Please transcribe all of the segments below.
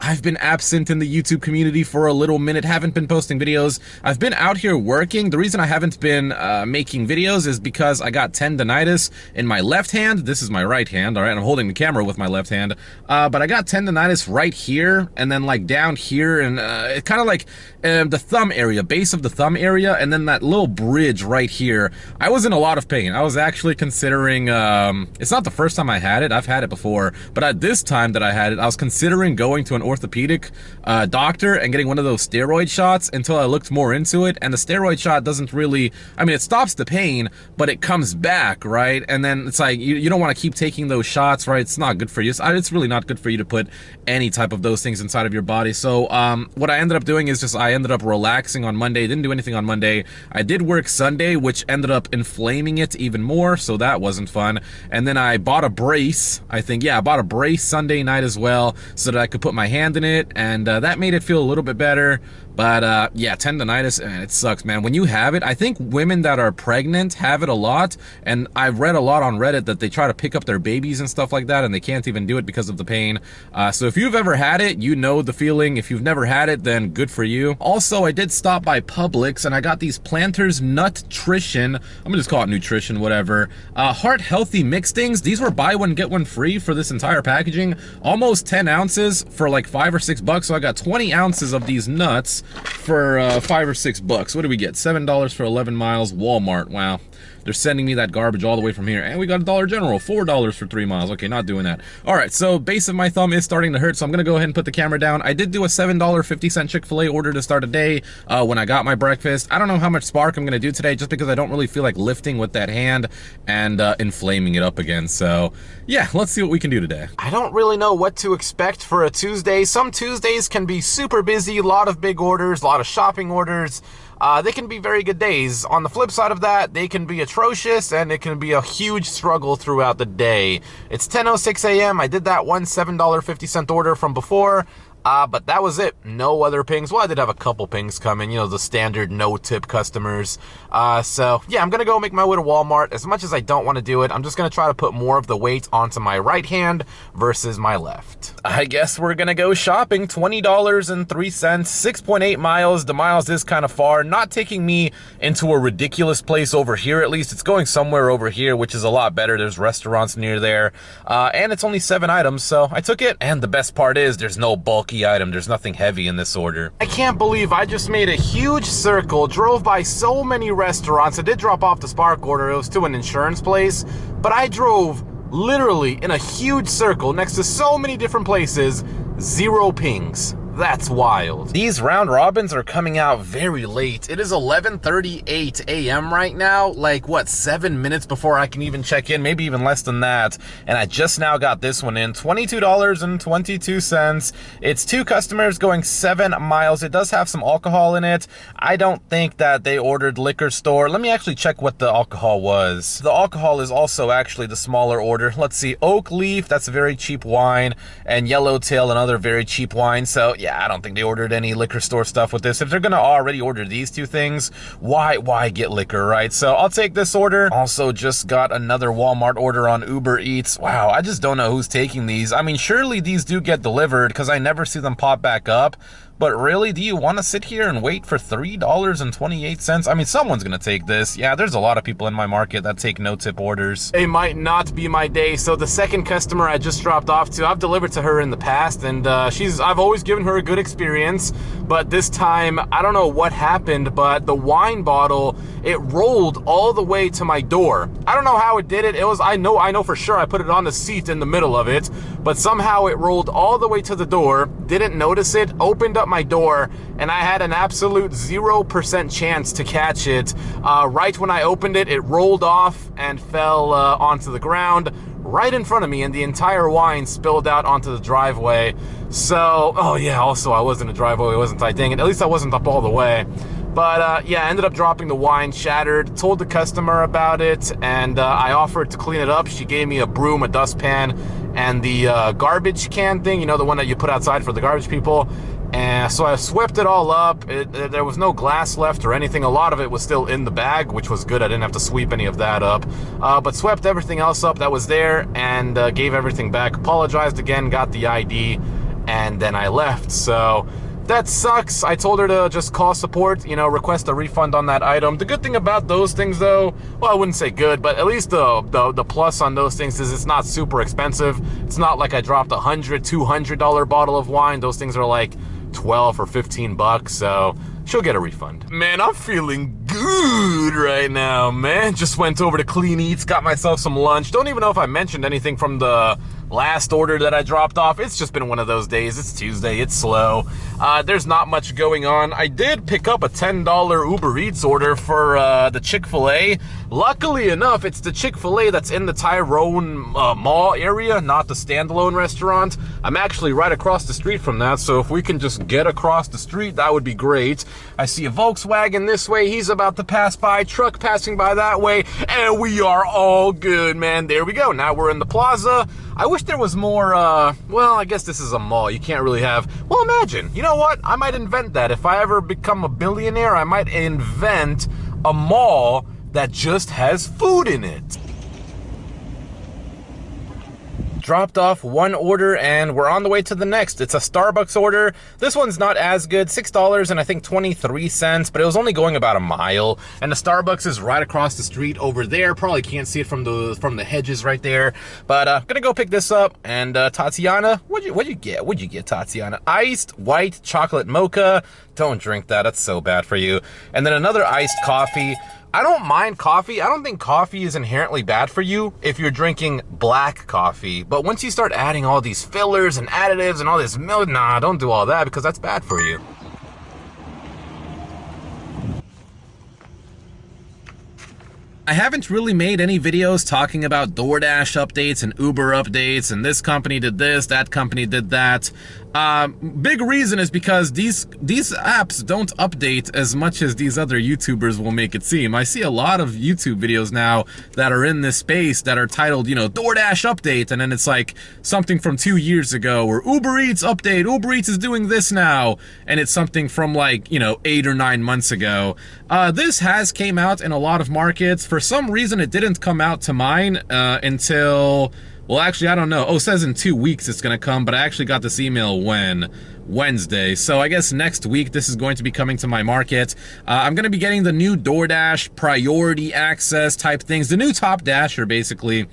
I've been absent in the YouTube community for a little minute, haven't been posting videos. I've been out here working. The reason I haven't been making videos is because I got tendonitis in my left hand. This is my right hand, all right? I'm holding the camera with my left hand. But I got tendonitis right here and then like down here and it kind of like the thumb area, base of the thumb area, and then that little bridge right here. I was in a lot of pain. I was actually considering, it's not the first time I had it. I've had it before, but at this time that I had it, I was considering going to an orthopedic doctor and getting one of those steroid shots until I looked more into it. And the steroid shot doesn't really, I mean, it stops the pain, but it comes back, right? And then it's like, you don't want to keep taking those shots, right? It's not good for you. It's really not good for you to put any type of those things inside of your body. So what I ended up doing is just, I ended up relaxing on Monday, didn't do anything on Monday. I did work Sunday, which ended up inflaming it even more, so that wasn't fun. And then I bought a brace, I think, yeah, I bought a brace Sunday night as well, so that I could put my hand in it, and that made it feel a little bit better. But yeah, tendonitis, man, it sucks, man. When you have it, I think women that are pregnant have it a lot, and I've read a lot on Reddit that they try to pick up their babies and stuff like that, and they can't even do it because of the pain. So if you've ever had it, you know the feeling. If you've never had it, then good for you. Also, I did stop by Publix, and I got these Planters Nutrition, I'm gonna just call it nutrition, whatever, heart healthy mixings. These were buy one, get one free for this entire packaging, almost 10 ounces for like $5 or $6. So I got 20 ounces of these nuts for $5 or $6. What do we get? $7 for 11 miles. Walmart. Wow. They're sending me that garbage all the way from here. And we got a Dollar General, $4 for 3 miles. Okay, not doing that. All right, so base of my thumb is starting to hurt, so I'm gonna go ahead and put the camera down. I did do a $7.50 Chick-fil-A order to start a day when I got my breakfast. I don't know how much spark I'm gonna do today just because I don't really feel like lifting with that hand and inflaming it up again. So yeah, let's see what we can do today. I don't really know what to expect for a Tuesday. Some Tuesdays can be super busy, a lot of big orders, a lot of shopping orders. They can be very good days. On the flip side of that, they can be atrocious and it can be a huge struggle throughout the day. It's 10:06 a.m. I did that one $7.50 order from before. But that was it. No other pings. Well, I did have a couple pings come in, you know, the standard no-tip customers. So, yeah, I'm going to go make my way to Walmart. As much as I don't want to do it, I'm just going to try to put more of the weight onto my right hand versus my left. I guess we're going to go shopping. $20.03, 6.8 miles. The miles is kind of far. Not taking me into a ridiculous place over here, at least. It's going somewhere over here, which is a lot better. There's restaurants near there. And it's only 7 items, so I took it. And the best part is there's no bulk item. There's nothing heavy in this order. I can't believe I just made a huge circle, drove by so many restaurants. I did drop off the Spark order. It was to an insurance place, but I drove literally in a huge circle next to so many different places, 0 pings. That's wild. These round robins are coming out very late. It is 11:38 a.m. right now, like what, 7 minutes before I can even check in, maybe even less than that. And I just now got this one in, $22.22. It's 2 customers going 7 miles. It does have some alcohol in it. I don't think that they ordered liquor store. Let me actually check what the alcohol was. The alcohol is also actually the smaller order. Let's see, Oak Leaf, that's a very cheap wine, and Yellowtail, another very cheap wine. So yeah, I don't think they ordered any liquor store stuff with this. If they're gonna already order these 2 things, why get liquor, right? So I'll take this order. Also just got another Walmart order on Uber Eats. Wow, I just don't know who's taking these. I mean, surely these do get delivered because I never see them pop back up. But really, do you want to sit here and wait for $3.28? I mean, someone's going to take this. Yeah, there's a lot of people in my market that take no-tip orders. It might not be my day. So the second customer I just dropped off to, I've delivered to her in the past, and I've always given her a good experience. But this time, I don't know what happened, but the wine bottle, it rolled all the way to my door. I don't know how it did it. I know for sure I put it on the seat in the middle of it, but somehow it rolled all the way to the door, didn't notice it, opened up my door, and I had an absolute 0% chance to catch it. Right when I opened it, it rolled off and fell onto the ground right in front of me, and the entire wine spilled out onto the driveway. So, oh yeah, also I was in the driveway, wasn't I? Dang it, at least I wasn't up all the way. But yeah, I ended up dropping the wine, shattered, told the customer about it, and I offered to clean it up. She gave me a broom, a dustpan, and the garbage can thing, you know, the one that you put outside for the garbage people. And so I swept it all up. There was no glass left or anything. A lot of it was still in the bag, which was good. I didn't have to sweep any of that up. But swept everything else up that was there and gave everything back. Apologized again, got the ID. and then I left. So that sucks. I told her to just call support, you know, request a refund on that item. The good thing about those things, though, well, I wouldn't say good, but at least the plus on those things is it's not super expensive. It's not like I dropped $100, $200 bottle of wine. Those things are like 12 or 15 bucks, so she'll get a refund. Man, I'm feeling good right now, man. Just went over to Clean Eats, got myself some lunch. Don't even know if I mentioned anything from the last order that I dropped off. It's just been one of those days. It's Tuesday, it's slow. There's not much going on. I did pick up a $10 Uber Eats order for the Chick-fil-A. Luckily enough, it's the Chick-fil-A that's in the Tyrone Mall area, not the standalone restaurant. I'm actually right across the street from that, so if we can just get across the street, that would be great. I see a Volkswagen this way, he's about to pass by, truck passing by that way, and we are all good, man. There we go. Now we're in the plaza. I wish there was more, well, I guess this is a mall. You can't really have, well, imagine, you know what? I might invent that. If I ever become a billionaire, I might invent a mall that just has food in it. Dropped off one order and we're on the way to the next. It's a Starbucks order. This one's not as good, $6 and I think 23 cents, but it was only going about a mile. And the Starbucks is right across the street over there. Probably can't see it from the hedges right there. But gonna go pick this up. And Tatiana, what'd you get? What'd you get, Tatiana? Iced white chocolate mocha. Don't drink that. That's so bad for you. And then another iced coffee. I don't mind coffee. I don't think coffee is inherently bad for you if you're drinking black coffee. But once you start adding all these fillers and additives and all this milk, nah, don't do all that because that's bad for you. I haven't really made any videos talking about DoorDash updates and Uber updates and this company did this, that company did that. Big reason is because these apps don't update as much as these other YouTubers will make it seem. I see a lot of YouTube videos now that are in this space that are titled, you know, DoorDash update, and then it's like something from 2 years ago, or Uber Eats update, Uber Eats is doing this now, and it's something from like, you know, 8 or 9 months ago. This has came out in a lot of markets. For some reason, it didn't come out to mine until... well, actually, I don't know. Oh, it says in 2 weeks it's going to come, but I actually got this email when? Wednesday. So I guess next week this is going to be coming to my market. I'm going to be getting the new DoorDash priority access type things, the new Top Dasher, basically.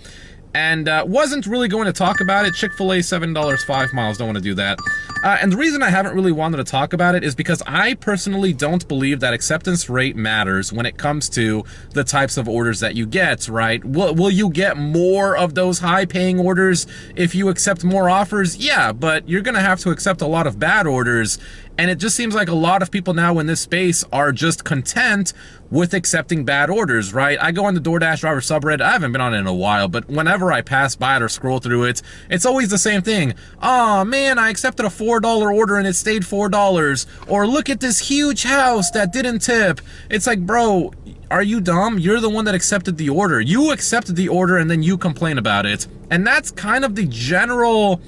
And wasn't really going to talk about it. Chick-fil-A, $7, 5 miles. Don't want to do that. And the reason I haven't really wanted to talk about it is because I personally don't believe that acceptance rate matters when it comes to the types of orders that you get, right? Will you get more of those high-paying orders if you accept more offers? Yeah, but you're going to have to accept a lot of bad orders. And it just seems like a lot of people now in this space are just content with accepting bad orders, right? I go on the DoorDash driver subreddit. I haven't been on it in a while, but whenever I pass by it or scroll through it, it's always the same thing. Oh man, I accepted a $4 order and it stayed $4. Or look at this huge house that didn't tip. It's like, bro, are you dumb? You're the one that accepted the order. You accepted the order and then you complain about it. And that's kind of the general...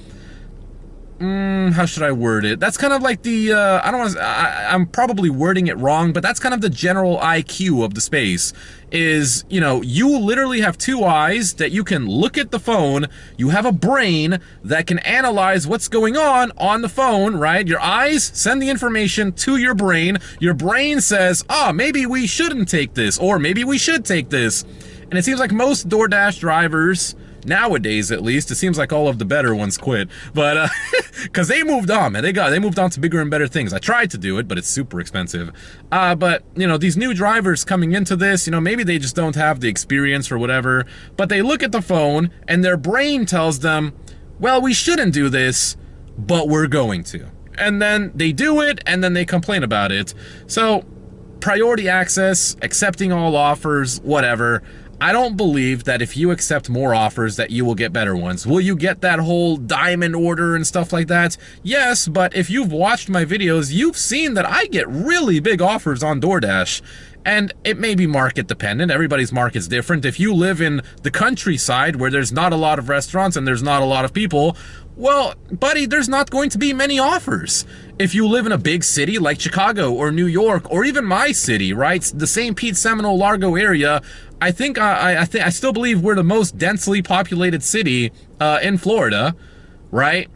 how should I word it? That's kind of like the, I don't want to, I'm probably wording it wrong, but that's kind of the general IQ of the space. Is, you know, you literally have two eyes that you can look at the phone, you have a brain that can analyze what's going on the phone, right? Your eyes send the information to your brain says, oh, maybe we shouldn't take this, or maybe we should take this. And it seems like most DoorDash drivers, nowadays at least, it seems like all of the better ones quit, but because they moved on, man. They moved on to bigger and better things. I tried to do it, but it's super expensive. But you know, these new drivers coming into this, you know, maybe they just don't have the experience or whatever, but they look at the phone and their brain tells them, well, we shouldn't do this, but we're going to. And then they do it and then they complain about it. So priority access, accepting all offers, whatever. I don't believe that if you accept more offers that you will get better ones. Will you get that whole diamond order and stuff like that? Yes, but if you've watched my videos, you've seen that I get really big offers on DoorDash. And it may be market dependent. Everybody's market's different. If you live in the countryside where there's not a lot of restaurants and there's not a lot of people, well, buddy, there's not going to be many offers. If you live in a big city like Chicago or New York or even my city, right? The St. Pete, Seminole, Largo area, I think I still believe we're the most densely populated city in Florida, right?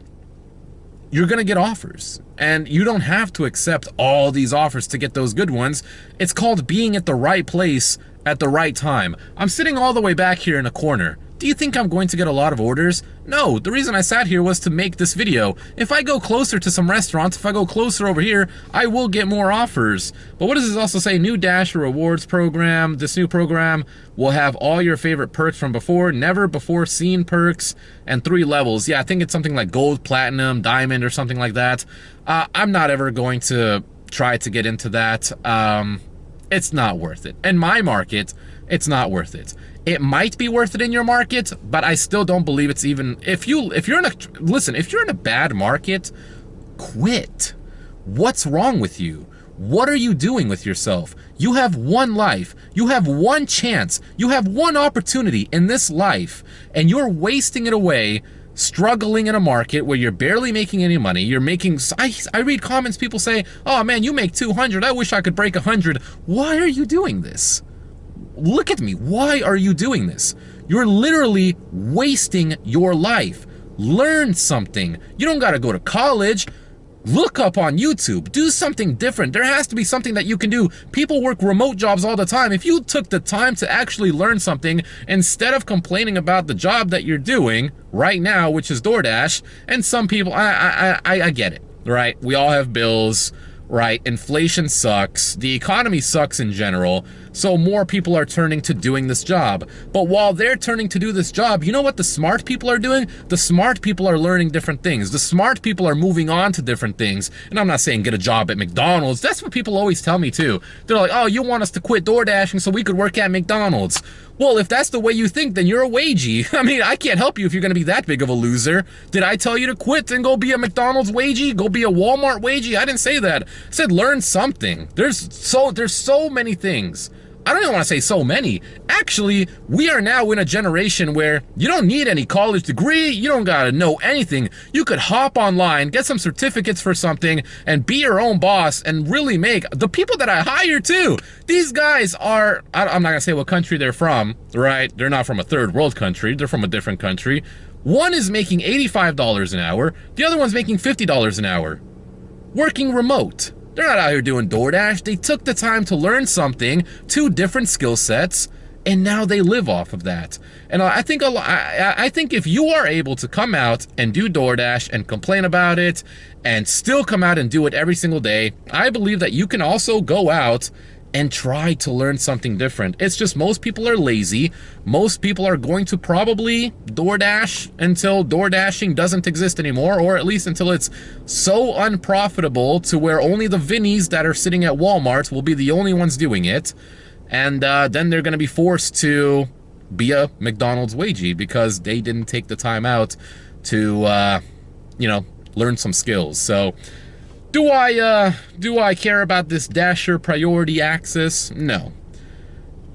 you're gonna get offers. And you don't have to accept all these offers to get those good ones. It's called being at the right place at the right time. I'm sitting all the way back here in a corner. Do you think I'm going to get a lot of orders? No, the reason I sat here was to make this video. If I go closer to some restaurants, if I go closer over here, I will get more offers. But what does this also say? New Dasher rewards program. This new program will have all your favorite perks from before, never before seen perks, and 3 levels. Yeah, I think it's something like gold, platinum, diamond, or something like that. I'm not ever going to try to get into that. It's not worth it. In my market, it's not worth it. It might be worth it in your market, but I still don't believe it's even, if you're in a bad market, quit. What's wrong with you? What are you doing with yourself? You have one life. You have one chance. You have one opportunity in this life, and you're wasting it away struggling in a market where you're barely making any money. You're making, I read comments, people say, oh man, you make 200. I wish I could break 100. Why are you doing this? Look at me. Why are you doing this? You're literally wasting your life. Learn something. You don't gotta go to college. Look up on YouTube. Do something different. There has to be something that you can do. People work remote jobs all the time. If you took the time to actually learn something instead of complaining about the job that you're doing right now, which is DoorDash, and some people, I get it, right? We all have bills, right? Inflation sucks. The economy sucks in general. So more people are turning to doing this job. But while they're turning to do this job, you know what the smart people are doing? The smart people are learning different things. The smart people are moving on to different things. And I'm not saying get a job at McDonald's. That's what people always tell me too. They're like, oh, you want us to quit DoorDashing so we could work at McDonald's. Well, if that's the way you think, then you're a wagey. I mean, I can't help you if you're gonna be that big of a loser. Did I tell you to quit and go be a McDonald's wagey? Go be a Walmart wagey? I didn't say that. I said learn something. There's so many things. I don't even want to say so many. Actually, we are now in a generation where you don't need any college degree. You don't gotta know anything. You could hop online, get some certificates for something, and be your own boss and really make. The people that I hire too, these guys are, I'm not gonna say what country they're from, right? They're not from a third world country. They're from a different country. One is making $85 an hour. The other one's making $50 an hour. Working remote. They're not out here doing DoorDash. They took the time to learn something, 2 different skill sets, and now they live off of that. And I think if you are able to come out and do DoorDash and complain about it and still come out and do it every single day, I believe that you can also go out and try to learn something different. It's just most people are lazy. Most people are going to probably DoorDash until DoorDashing doesn't exist anymore, or at least until it's so unprofitable to where only the Vinnies that are sitting at Walmart will be the only ones doing it. And then they're gonna be forced to be a McDonald's wagey because they didn't take the time out to, you know, learn some skills. So, do I care about this Dasher priority access? No.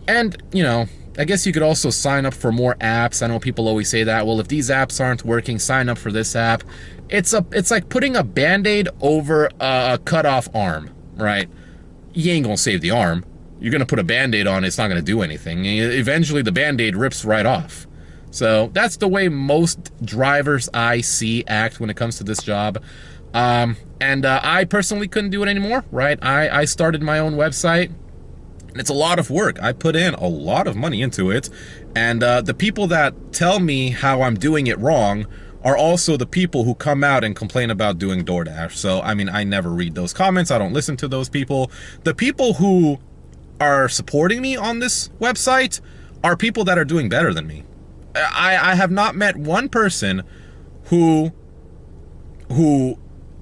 And, you know, I guess you could also sign up for more apps. I know people always say that. Well, if these apps aren't working, sign up for this app. It's like putting a Band-Aid over a cut off arm, right? You ain't gonna save the arm. You're gonna put a Band-Aid on, it's not gonna do anything. Eventually the Band-Aid rips right off. So that's the way most drivers I see act when it comes to this job. I personally couldn't do it anymore, right? I started my own website, and it's a lot of work. I put in a lot of money into it, and the people that tell me how I'm doing it wrong are also the people who come out and complain about doing DoorDash. So, I mean, I never read those comments. I don't listen to those people. The people who are supporting me on this website are people that are doing better than me. I have not met one person who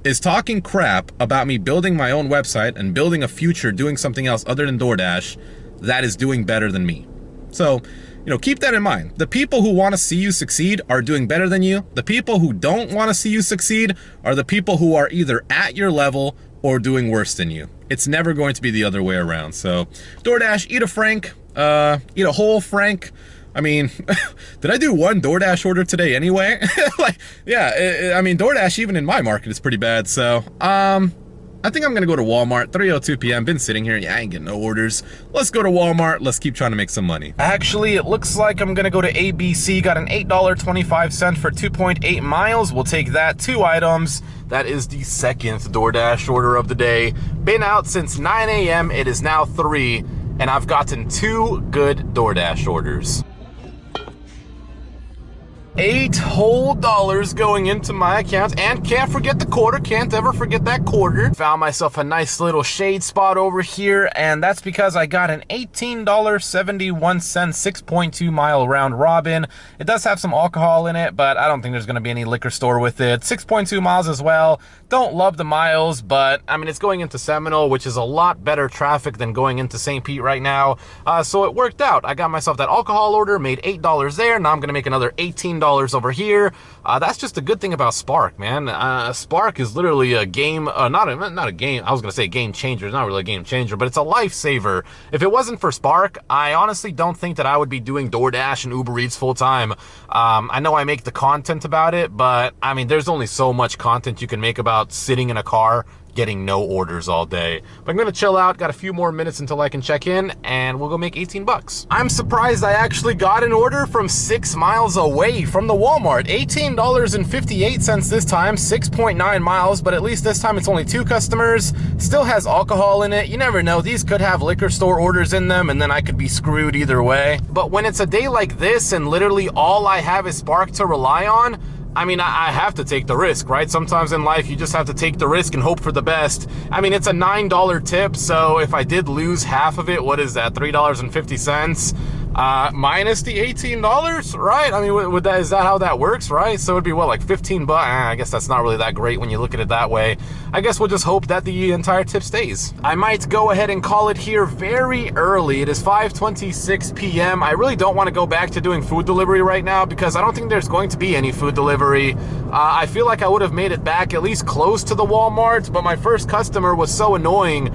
is talking crap about me building my own website and building a future doing something else other than DoorDash that is doing better than me. So, you know, keep that in mind. The people who want to see you succeed are doing better than you. The people who don't want to see you succeed are the people who are either at your level or doing worse than you. It's never going to be the other way around. So, DoorDash, eat a Frank, eat a whole Frank. I mean, did I do one DoorDash order today anyway? Like, yeah, I mean, DoorDash even in my market is pretty bad. So, I think I'm gonna go to Walmart, 3:02 p.m. Been sitting here, yeah, I ain't getting no orders. Let's go to Walmart, let's keep trying to make some money. Actually, it looks like I'm gonna go to ABC, got an $8.25 for 2.8 miles. We'll take that, 2 items. That is the second DoorDash order of the day. Been out since 9 a.m., it is now 3, and I've gotten 2 good DoorDash orders. $8 whole going into my account, and can't forget the quarter, can't ever forget that quarter. Found myself a nice little shade spot over here, and that's because I got an $18.71 6.2 mile round robin. It does have some alcohol in it, but I don't think there's gonna be any liquor store with it. 6.2 miles as well. Don't love the miles, but I mean, it's going into Seminole, which is a lot better traffic than going into St. Pete right now. So it worked out. I got myself that alcohol order, made $8 there. Now I'm gonna make another $18 over here. That's just a good thing about Spark, man. Spark is literally a game, not a game, I was gonna say game changer. It's not really a game changer, but it's a lifesaver. If it wasn't for Spark, I honestly don't think that I would be doing DoorDash and Uber Eats full time. I know I make the content about it, but I mean, there's only so much content you can make about sitting in a car getting no orders all day. But I'm gonna chill out, got a few more minutes until I can check in, and we'll go make 18 bucks. I'm surprised I actually got an order from 6 miles away from the Walmart. $18.58 this time, 6.9 miles, but at least this time it's only 2 customers. Still has alcohol in it. You never know, these could have liquor store orders in them, and then I could be screwed either way. But when it's a day like this, and literally all I have is Spark to rely on, I mean, I have to take the risk, right? Sometimes in life, you just have to take the risk and hope for the best. I mean, it's a $9 tip, so if I did lose half of it, what is that, $3.50? Minus the $18, right? I mean, is that how that works, right? So it'd be what, like 15 bucks? I guess that's not really that great when you look at it that way. I guess we'll just hope that the entire tip stays. I might go ahead and call it here very early. It is 5:26 p.m. I really don't want to go back to doing food delivery right now because I don't think there's going to be any food delivery. I feel like I would have made it back at least close to the Walmart, but my first customer was so annoying.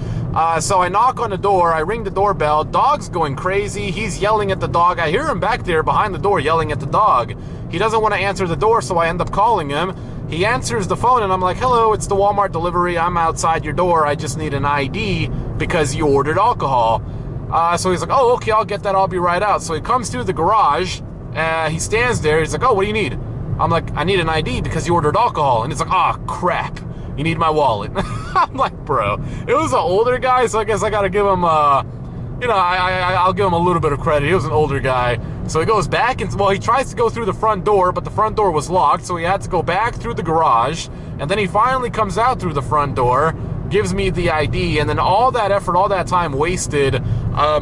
So I knock on the door, I ring the doorbell, dog's going crazy, he's yelling at the dog. I hear him back there behind the door yelling at the dog. He doesn't want to answer the door, so I end up calling him. He answers the phone and I'm like, hello, it's the Walmart delivery, I'm outside your door, I just need an ID because you ordered alcohol. So he's like, oh, okay, I'll get that, I'll be right out. So he comes through the garage, he stands there, he's like, oh, what do you need? I'm like, I need an ID because you ordered alcohol. And he's like, oh, crap. You need my wallet. I'm like, bro, it was an older guy, so I guess I gotta give him, you know, I'll give him a little bit of credit. He was an older guy. So he goes back and, well, he tries to go through the front door, but the front door was locked, so he had to go back through the garage. And then he finally comes out through the front door, gives me the ID, and then all that effort, all that time wasted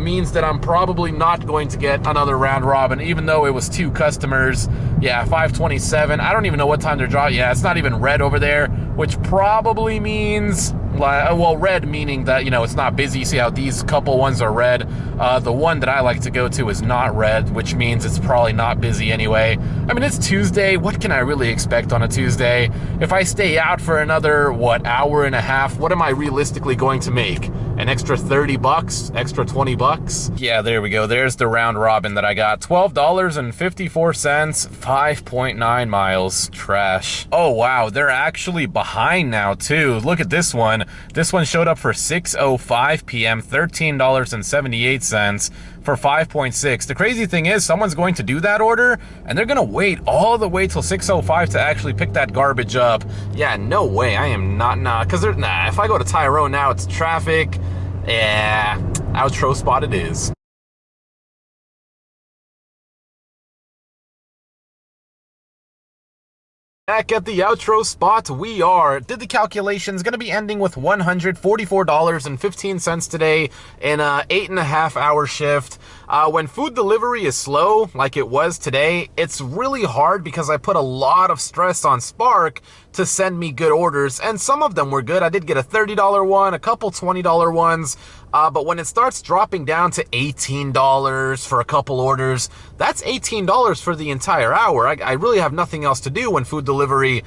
means that I'm probably not going to get another round robin, even though it was 2 customers. Yeah, 5:27. I don't even know what time they're drawing. Yeah, it's not even red over there, which probably means, well, red meaning that, you know, it's not busy. See how these couple ones are red? The one that I like to go to is not red, which means it's probably not busy anyway. I mean, it's Tuesday. What can I really expect on a Tuesday? If I stay out for another, what, hour and a half, what am I realistically going to make? An extra 30 bucks? Extra 20 bucks? Yeah, there we go. There's the round robin that I got. $12.54, 5.9 miles. Trash. Oh, wow. They're actually behind now, too. Look at this one. This one showed up for 6:05 p.m., $13.78 for 5.6. The crazy thing is, someone's going to do that order, and they're gonna wait all the way till 6:05 to actually pick that garbage up. Yeah, no way. I am not, because if I go to Tyrone now, it's traffic. Yeah, outro spot it is. Back at the outro spot, we are. Did the calculations, gonna be ending with $144.15 today in a 8.5 hour shift. When food delivery is slow, like it was today, it's really hard because I put a lot of stress on Spark to send me good orders, and some of them were good. I did get a $30 one, a couple $20 ones. But when it starts dropping down to $18 for a couple orders, that's $18 for the entire hour. I really have nothing else to do when food delivery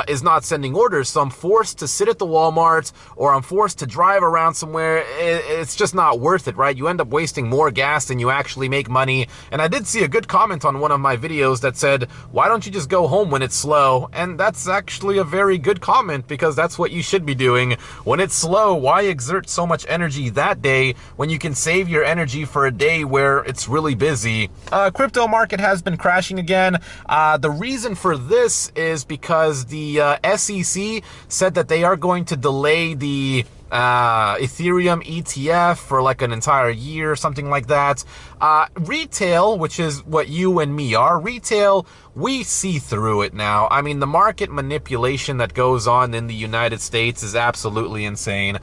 is not sending orders, so I'm forced to sit at the Walmart, or I'm forced to drive around somewhere. It's just not worth it, right? You end up wasting more gas than you actually make money. And I did see a good comment on one of my videos that said, why don't you just go home when it's slow? And that's actually a very good comment, because that's what you should be doing. When it's slow, why exert so much energy that day when you can save your energy for a day where it's really busy? Crypto market has been crashing again. The reason for this is because the SEC said that they are going to delay the Ethereum ETF for like an entire year, something like that. Retail, which is what you and me are, retail, we see through it now. I mean, the market manipulation that goes on in the United States is absolutely insane.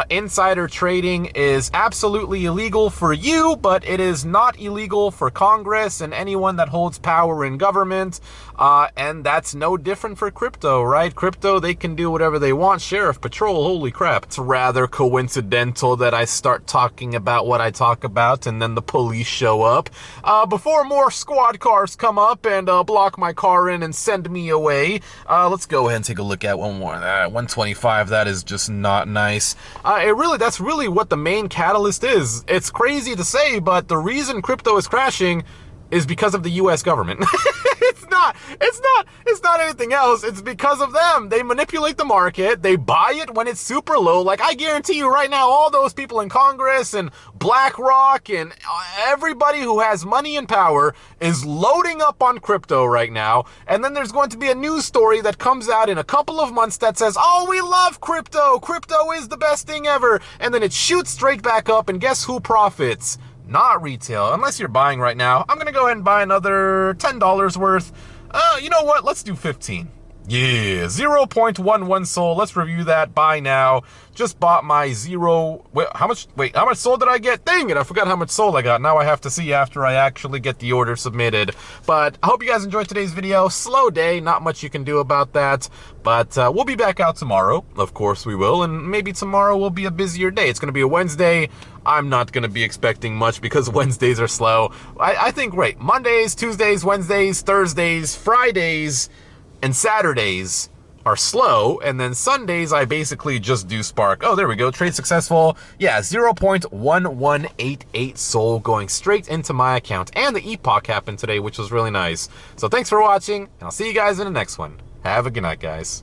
Insider trading is absolutely illegal for you, but it is not illegal for Congress and anyone that holds power in government. And that's no different for crypto, right? Crypto, they can do whatever they want. Sheriff Patrol, holy crap. It's rather coincidental that I start talking about what I talk about and then the police show up. Before more squad cars come up and block my car in and send me away, let's go ahead and take a look at one more. 125, that is just not nice. That's really what the main catalyst is. It's crazy to say, but the reason crypto is crashing is because of the US government. It's not anything else. It's because of them. They manipulate the market. They buy it when it's super low. Like, I guarantee you right now, all those people in Congress and BlackRock and everybody who has money and power is loading up on crypto right now. And then there's going to be a news story that comes out in a couple of months that says, oh, we love crypto. Crypto is the best thing ever. And then it shoots straight back up, and guess who profits? Not retail, unless you're buying right now. I'm gonna go ahead and buy another $10 worth. You know what? Let's do 15. Yeah, 0.11 Sol. Let's review that. Buy now. Just bought my how much Sol did I get? Dang it, I forgot how much Sol I got. Now I have to see after I actually get the order submitted. But I hope you guys enjoyed today's video. Slow day, not much you can do about that. But we'll be back out tomorrow. Of course we will. And maybe tomorrow will be a busier day. It's going to be a Wednesday. I'm not going to be expecting much because Wednesdays are slow. I think, right, Mondays, Tuesdays, Wednesdays, Thursdays, Fridays, and Saturdays are slow, and then Sundays I basically just do Spark. Oh, there we go, trade successful. Yeah, 0.1188 Sol going straight into my account, and the epoch happened today, which was really nice. So thanks for watching, and I'll see you guys in the next one. Have a good night, guys.